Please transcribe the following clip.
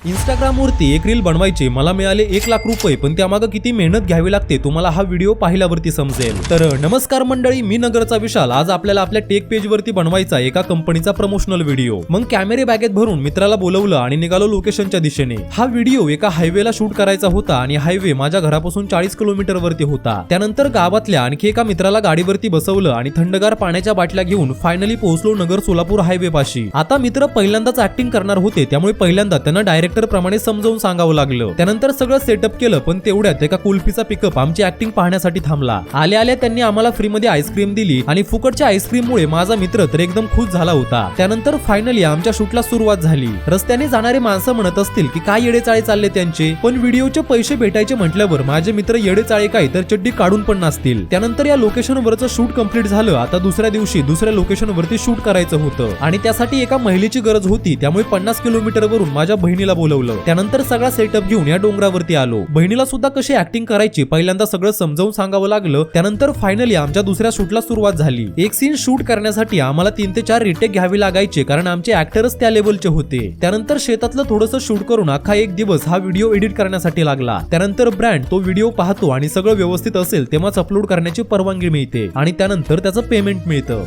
Instagram वरती एक reel बनवायची मला मिळाले 1 लाख रुपये, पण त्यामागे किती मेहनत घ्यावी लागते तुम्हाला हा व्हिडिओ पाहिल्यावरती समजेल। तर नमस्कार मंडळी, मी नगरचा विशाल। आज आपल्याला आपल्या टेक पेज वरती बनवायचा एका कंपनीचा प्रमोशनल व्हिडिओ। मग कॅमेरे बॅगेत भरून मित्राला बोलवलं आणि निघालो लोकेशनच्या दिशेने। हा व्हिडिओ एका हायवेला शूट करायचा होता आणि हायवे माझ्या घरापासून 40 किलोमीटर वरती होता। त्यानंतर गावातल्या आणखी एका मित्राला गाडीवरती बसवलं आणि थंडगार पाण्याच्या बाटल्या घेऊन फायनली पोहोचलो नगर सोलापूर हायवे पाशी। आता मित्र पहिल्यांदाच ऍक्टिंग करणार होते, त्यामुळे पहिल्यांदा त्यांना डायरेक्टर प्रमाणे समजावून सांगावं लागलं। त्यानंतर सगळं सेटअप केलं, पण तेवढ्यात एका कुल्फीचा पिकअप आमची ऍक्टिंग पाहण्यासाठी थांबला। आल्या आल्या त्यांनी आम्हाला फ्री मध्ये आईस्क्रीम दिली आणि फुकटच्या आईस्क्रीम मुळे माझा मित्र तर एकदम खुश झाला होता। त्यानंतर फायनली आमच्या शूटला सुरुवात झाली। रस्त्याने जाणारे माणसं म्हणत असतील की काय येडेचाळे चालले त्यांचे, पण व्हिडिओचे पैसे भेटायचे म्हटल्यावर माझे मित्र येडेचाळे काय तर चड्डी काढून पण नसतील। त्यानंतर या लोकेशन वरचं शूट कंप्लीट झालं। आता दुसऱ्या दिवशी दुसऱ्या लोकेशन वरती शूट करायचं होतं आणि त्यासाठी एका महिलेची गरज होती, त्यामुळे 50 किलोमीटर वरून माझ्या बहिणीला बोलवलं। त्यानंतर सगळा सेटअप घेऊन या डोंगरावरती आलो। बहिणीला सुद्धा कशी ऍक्टिंग करायची पहिल्यांदा सगळं समजावून सांगावं लागलं। त्यानंतर फायनली आमच्या दुसऱ्या शूटला सुरुवात झाली। एक सीन शूट करण्यासाठी आम्हाला 3 ते 4 रिटेक घ्यावी लागायचे, कारण आमचे ऍक्टरच त्या लेवलचे होते। त्यानंतर शेतातलं थोडंसं शूट करून अख्खा एक दिवस हा व्हिडिओ एडिट करण्यासाठी लागला। त्यानंतर ब्रँड तो व्हिडिओ पाहतो आणि सगळं व्यवस्थित असेल तेव्हाच अपलोड करण्याची परवानगी मिळते आणि त्यानंतर त्याचं पेमेंट मिळतं।